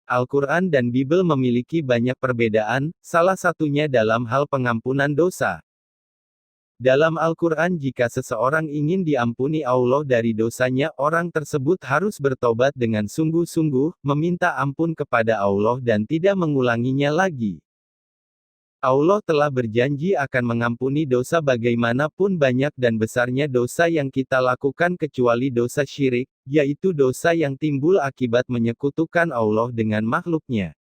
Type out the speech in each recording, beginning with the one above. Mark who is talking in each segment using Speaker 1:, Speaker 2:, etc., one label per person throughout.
Speaker 1: Al-Quran dan Bible memiliki banyak perbedaan, salah satunya dalam hal pengampunan dosa. Dalam Al-Quran, jika seseorang ingin diampuni Allah dari dosanya, orang tersebut harus bertobat dengan sungguh-sungguh, meminta ampun kepada Allah dan tidak mengulanginya lagi. Allah telah berjanji akan mengampuni dosa bagaimanapun banyak dan besarnya dosa yang kita lakukan kecuali dosa syirik, yaitu dosa yang timbul akibat menyekutukan Allah dengan makhluknya.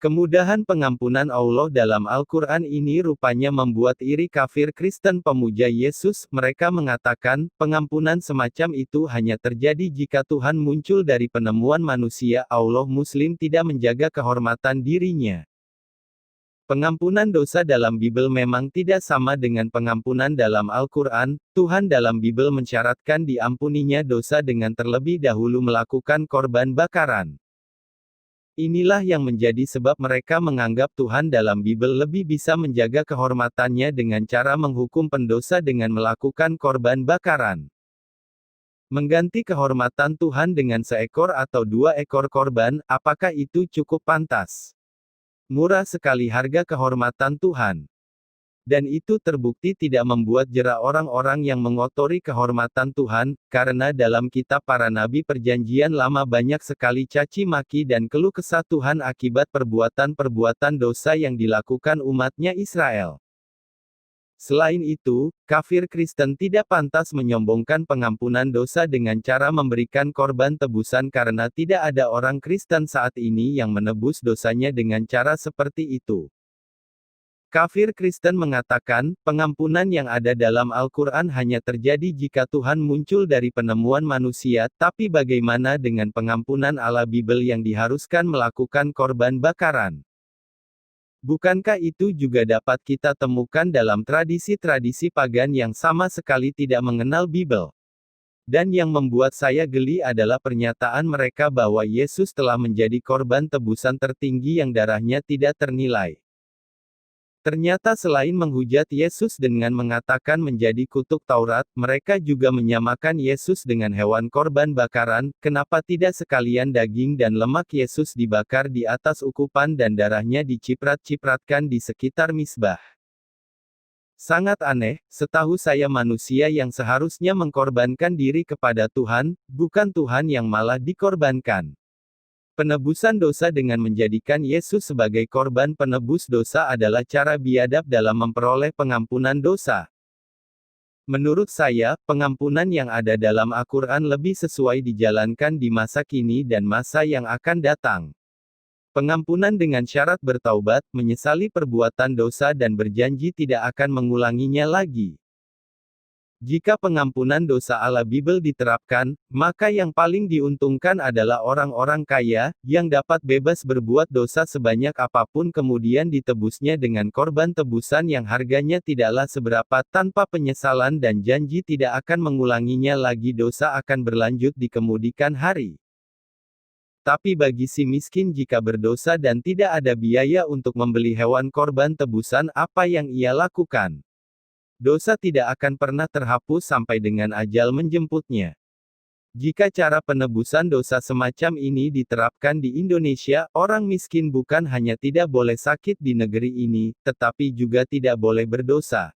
Speaker 1: Kemudahan pengampunan Allah dalam Al-Quran ini rupanya membuat iri kafir Kristen pemuja Yesus. Mereka mengatakan, pengampunan semacam itu hanya terjadi jika Tuhan muncul dari penemuan manusia. Allah Muslim tidak menjaga kehormatan dirinya. Pengampunan dosa dalam Bible memang tidak sama dengan pengampunan dalam Al-Quran. Tuhan dalam Bible mensyaratkan diampuninya dosa dengan terlebih dahulu melakukan korban bakaran. Inilah yang menjadi sebab mereka menganggap Tuhan dalam Bible lebih bisa menjaga kehormatannya dengan cara menghukum pendosa dengan melakukan korban bakaran. Mengganti kehormatan Tuhan dengan seekor atau 2 ekor korban, apakah itu cukup pantas? Murah sekali harga kehormatan Tuhan. Dan itu terbukti tidak membuat jera orang-orang yang mengotori kehormatan Tuhan, karena dalam kitab para nabi Perjanjian Lama banyak sekali caci maki dan keluh kesah Tuhan akibat perbuatan-perbuatan dosa yang dilakukan umatnya Israel. Selain itu, kafir Kristen tidak pantas menyombongkan pengampunan dosa dengan cara memberikan korban tebusan karena tidak ada orang Kristen saat ini yang menebus dosanya dengan cara seperti itu. Kafir Kristen mengatakan, pengampunan yang ada dalam Al-Quran hanya terjadi jika Tuhan muncul dari penemuan manusia, tapi bagaimana dengan pengampunan ala Bible yang diharuskan melakukan korban bakaran? Bukankah itu juga dapat kita temukan dalam tradisi-tradisi pagan yang sama sekali tidak mengenal Bible? Dan yang membuat saya geli adalah pernyataan mereka bahwa Yesus telah menjadi korban tebusan tertinggi yang darahnya tidak ternilai. Ternyata selain menghujat Yesus dengan mengatakan menjadi kutuk Taurat, mereka juga menyamakan Yesus dengan hewan korban bakaran. Kenapa tidak sekalian daging dan lemak Yesus dibakar di atas ukupan dan darahnya diciprat-cipratkan di sekitar misbah? Sangat aneh, setahu saya manusia yang seharusnya mengkorbankan diri kepada Tuhan, bukan Tuhan yang malah dikorbankan. Penebusan dosa dengan menjadikan Yesus sebagai korban penebus dosa adalah cara biadab dalam memperoleh pengampunan dosa. Menurut saya, pengampunan yang ada dalam Al-Quran lebih sesuai dijalankan di masa kini dan masa yang akan datang. Pengampunan dengan syarat bertaubat, menyesali perbuatan dosa dan berjanji tidak akan mengulanginya lagi. Jika pengampunan dosa ala Bible diterapkan, maka yang paling diuntungkan adalah orang-orang kaya, yang dapat bebas berbuat dosa sebanyak apapun kemudian ditebusnya dengan korban tebusan yang harganya tidaklah seberapa tanpa penyesalan dan janji tidak akan mengulanginya lagi. Dosa akan berlanjut di kemudian hari. Tapi bagi si miskin jika berdosa dan tidak ada biaya untuk membeli hewan korban tebusan, apa yang ia lakukan? Dosa tidak akan pernah terhapus sampai dengan ajal menjemputnya. Jika cara penebusan dosa semacam ini diterapkan di Indonesia, orang miskin bukan hanya tidak boleh sakit di negeri ini, tetapi juga tidak boleh berdosa.